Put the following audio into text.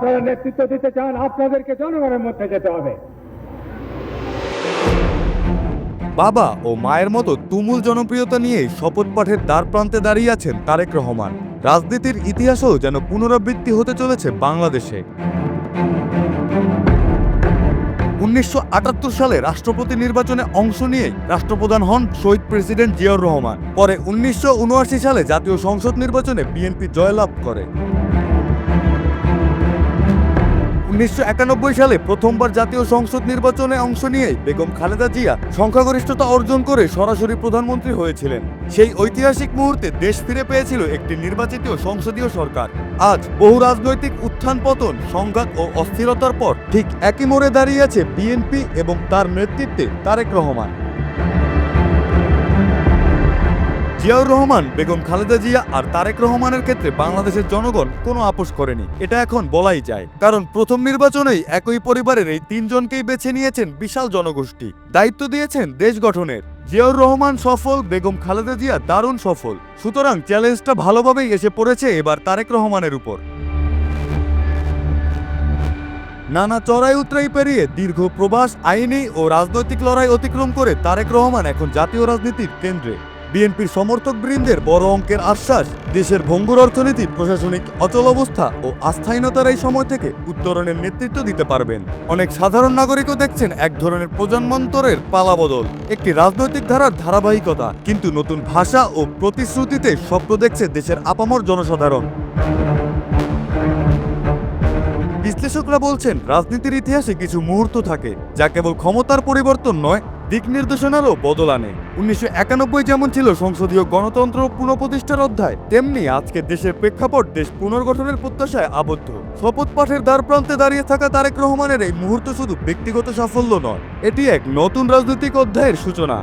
আপনারা নেতৃত্ব দিতে চান, আপনাদেরকে জনগণের মধ্যে যেতে হবে। বাবা ও মায়ের মতো তুমুল জনপ্রিয়তা নিয়ে শপথ পাঠের দ্বার প্রান্তে দাঁড়িয়ে আছেন তারেক রহমান। রাজনীতির ইতিহাসও যেন পুনরাবৃত্তি হতে চলেছে বাংলাদেশে। 1978 সালে রাষ্ট্রপতি নির্বাচনে অংশ নিয়ে রাষ্ট্রপ্রধান হন শহীদ প্রেসিডেন্ট জিয়াউর রহমান। পরে 1979 সালে জাতীয় সংসদ নির্বাচনে বিএনপি জয়লাভ করে। 1991 সালে প্রথমবার জাতীয় সংসদ নির্বাচনে অংশ নিয়ে বেগম খালেদা জিয়া সংখ্যাগরিষ্ঠতা অর্জন করে সরাসরি প্রধানমন্ত্রী হয়েছিলেন। সেই ঐতিহাসিক মুহূর্তে দেশ ফিরে পেয়েছিল একটি নির্বাচিত সংসদীয় সরকার। আজ বহু রাজনৈতিক উত্থান পতন, সংঘাত ও অস্থিরতার পর ঠিক একই মোড়ে দাঁড়িয়ে আছে বিএনপি এবং তার নেতৃত্বে তারেক রহমান। জিয়াউর রহমান, বেগম খালেদা জিয়া আর তারেক রহমানের ক্ষেত্রে বাংলাদেশের জনগণ কোনো আপোষ করেনি, এটা এখন বলাই যায়। কারণ প্রথম নির্বাচনেই একই পরিবারের এই তিনজনকেই বেছে নিয়েছেন বিশাল জনগোষ্ঠী, দায়িত্ব দিয়েছেন দেশ গঠনের। জিয়াউর রহমান সফল, বেগম খালেদা জিয়া দারুণ সফল। সুতরাং চ্যালেঞ্জটা ভালোভাবেই এসে পড়েছে এবার তারেক রহমানের উপর। নানা চড়াই উতরাই পেরিয়ে দীর্ঘ প্রবাস, আইনি ও রাজনৈতিক লড়াই অতিক্রম করে তারেক রহমান এখন জাতীয় রাজনীতির কেন্দ্রে। বিএনপির সমর্থক বৃন্দের বড় অঙ্কের আশ্বাস, দেশের ভঙ্গুর অর্থনীতি, প্রশাসনিক অচলাবস্থা ও আস্থাহীনতার এই সময় থেকে উত্তরণের নেতৃত্ব দিতে পারবেন। অনেক সাধারণ নাগরিকও দেখছেন এক ধরনের প্রজন্মান্তরের পালাবদল, একটি রাজনৈতিক ধারার ধারাবাহিকতা, কিন্তু নতুন ভাষা ও প্রতিশ্রুতিতে স্বপ্ন দেখছে দেশের আপামর জনসাধারণ। বিশ্লেষকরা বলছেন, রাজনীতির ইতিহাসে কিছু মুহূর্ত থাকে যা কেবল ক্ষমতার পরিবর্তন নয়, দিক নির্দেশনারও বদল আনে। 1991 যেমন ছিল সংসদীয় গণতন্ত্র পুনঃপ্রতিষ্ঠার অধ্যায়, তেমনি আজকে দেশের প্রেক্ষাপট দেশ পুনর্গঠনের প্রত্যাশায় আবদ্ধ। শপথ পাঠের দ্বার প্রান্তে দাঁড়িয়ে থাকা তারেক রহমানের এই মুহূর্ত শুধু ব্যক্তিগত সাফল্য নয়, এটি এক নতুন রাজনৈতিক অধ্যায়ের সূচনা।